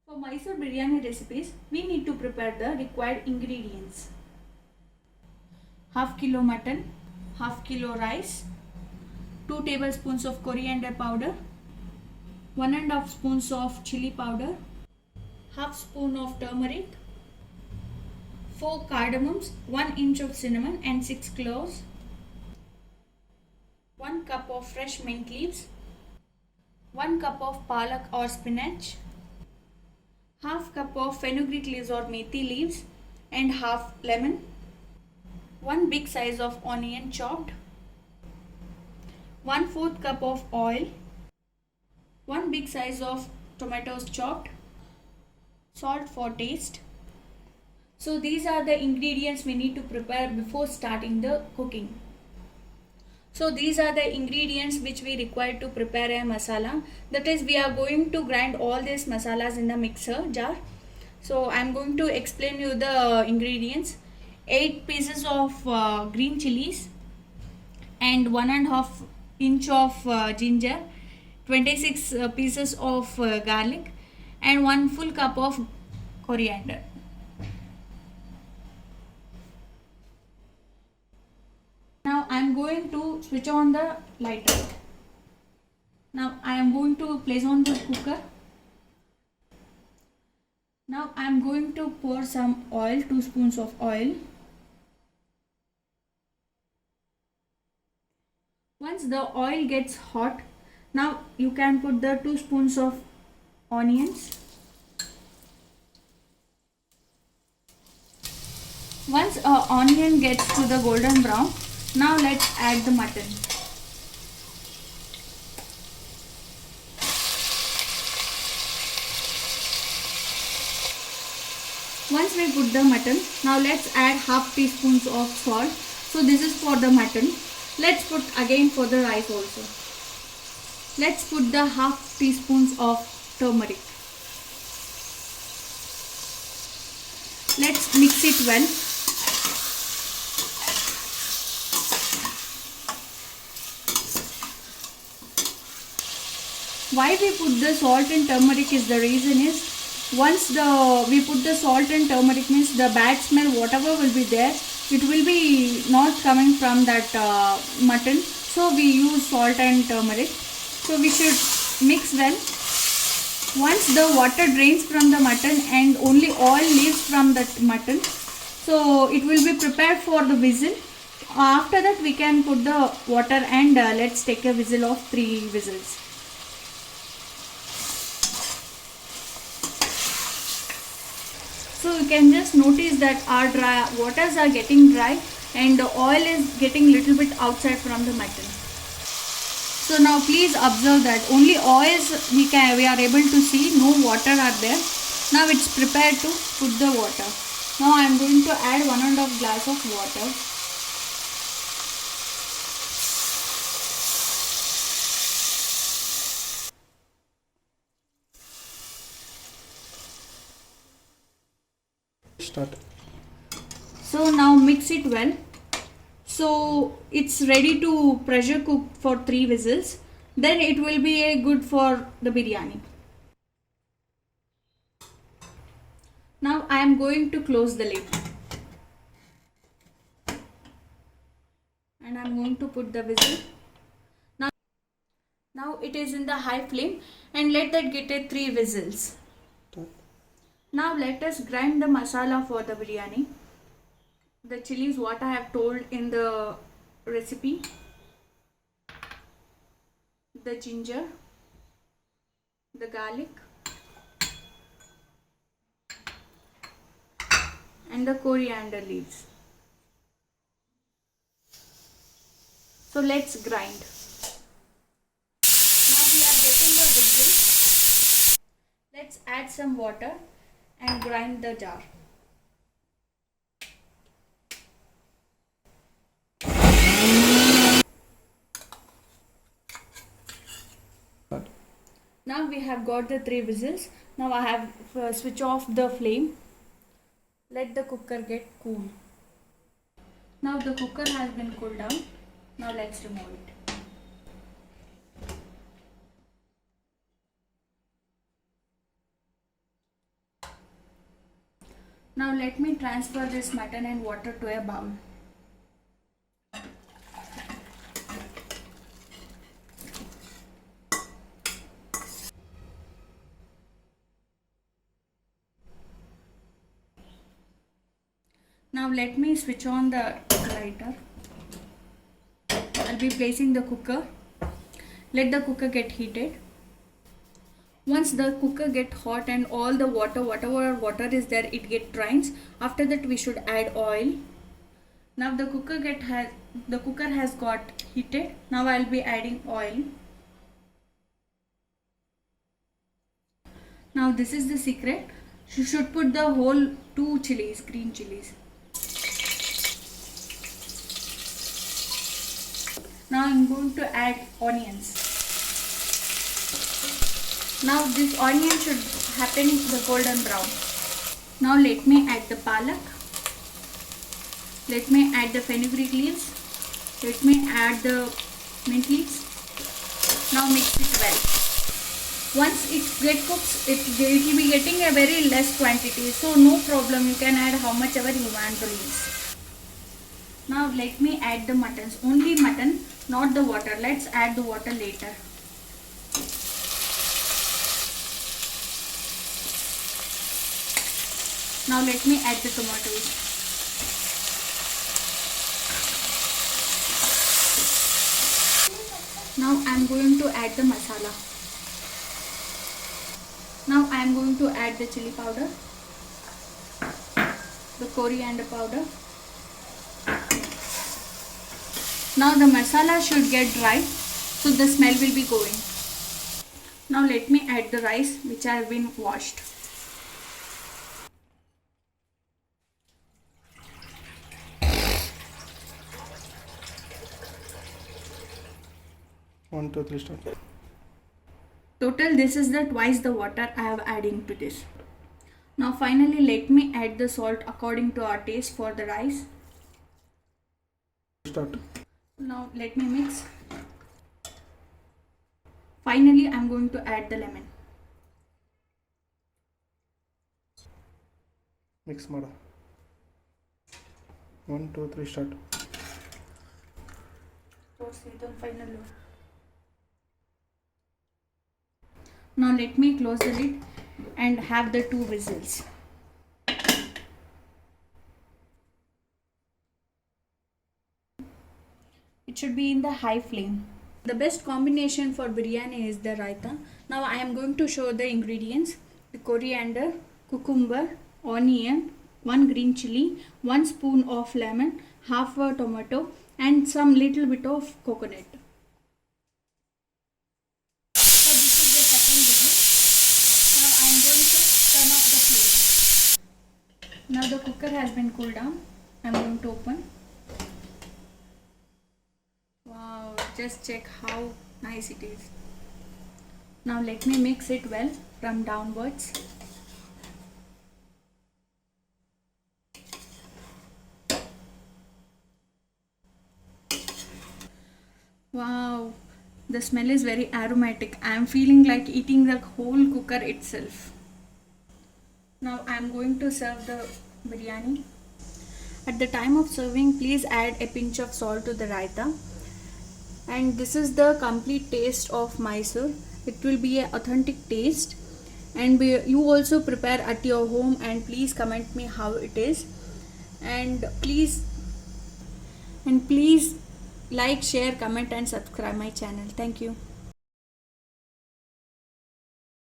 For Mysore biryani recipes, we need to prepare the required ingredients. Half kilo mutton, half kilo rice, 2 tablespoons of coriander powder, 1.5 spoons of chili powder, half spoon of turmeric, 4 cardamoms, 1 inch of cinnamon and 6 cloves, 1 cup of fresh mint leaves, 1 cup of palak or spinach, half cup of fenugreek leaves or methi leaves and half lemon, 1 big size of onion chopped, 1/4 cup of oil, 1 big size of tomatoes chopped, salt for taste. So these are the ingredients we need to prepare before starting the cooking. So these are the ingredients which we require to prepare a masala. That is, we are going to grind all these masalas in the mixer jar. So I am going to explain you the ingredients. 8 pieces of green chilies and 1.5 inch of ginger, 26 pieces of garlic and 1 full cup of coriander. Now I am going to switch on the lighter. Now I am going to place on the cooker. Now I am going to pour some oil, 2 spoons of oil. Once the oil gets hot, now you can put the 2 spoons of onions. Once onion gets to the golden brown, now let's add the mutton. Once we put the mutton, now let's add half teaspoons of salt. So this is for the mutton. Let's put again for the rice also. Let's put the half teaspoons of turmeric. Let's mix it well. Why we put the salt and turmeric is the reason is, once we put the salt and turmeric means the bad smell whatever will be there, it will be not coming from that mutton. So we use salt and turmeric. So we should mix well. Once the water drains from the mutton and only oil leaves from that mutton, so it will be prepared for the whistle. After that we can put the water and let's take a whistle of 3 whistles. So you can just notice that our waters are getting dry and the oil is getting little bit outside from the mutton. So now please observe that only oils we are able to see, no water are there. Now it's prepared to put the water. Now I am going to add 1.5 glass of water. Start. So now mix it well. So it's ready to pressure cook for 3 whistles. Then it will be good for the biryani. Now I am going to close the lid. And I am going to put the whistle. Now it is in the high flame and let that get a 3 whistles. Now let us grind the masala for the biryani. The chilies what I have told in the recipe. The ginger. The garlic. And the coriander leaves. So let's grind. Now we are getting the whistle. Let's add some water and grind the jar. Now we have got the 3 whistles. Now I have switch off the flame. Let the cooker get cool. Now the cooker has been cooled down. Now let's remove it. Now let me transfer this mutton and water to a bowl. Now let me switch on the lighter. I'll be placing the cooker. Let the cooker get heated. Once the cooker get hot and all the whatever water is there, it get drains. After that we should add oil. Now the cooker has got heated. Now I'll be adding oil. Now this is the secret. You should put the whole 2 chilies, green chilies. Now I'm going to add onions. Now this onion should happen the golden brown. Now let me add the palak. Let me add the fenugreek leaves. Let me add the mint leaves. Now mix it well. Once it get cooked, it will be getting a very less quantity. So no problem, you can add how much ever you want the leaves. Now let me add the muttons. Only mutton, not the water. Let's add the water later. Now let me add the tomatoes. Now I am going to add the masala. Now I am going to add the chili powder, the coriander powder. Now the masala should get dry, so the smell will be going. Now let me add the rice which I have been washed. One, two, three, start. Total, this is the twice the water I have adding to this. Now finally let me add the salt according to our taste for the rice. Start. Now let me mix. Finally I am going to add the lemon. Mix mada. 1, 2, 3, start. Now let me close the lid and have the 2 whistles. It should be in the high flame. The best combination for biryani is the raita. Now I am going to show the ingredients. The coriander, cucumber, onion, 1 green chili, 1 spoon of lemon, half a tomato and some little bit of coconut. So this is the second whistle. Now I am going to turn off the flame. Now the cooker has been cooled down. I am going to open. Wow, just check how nice it is. Now let me mix it well from downwards. Wow, the smell is very aromatic. I am feeling like eating the whole cooker itself. Now I am going to serve the biryani. At the time of serving, please add a pinch of salt to the raita. And this is the complete taste of Mysore. It will be an authentic taste. And you also prepare at your home and please comment me how it is. And please like, share, comment and subscribe my channel. Thank you.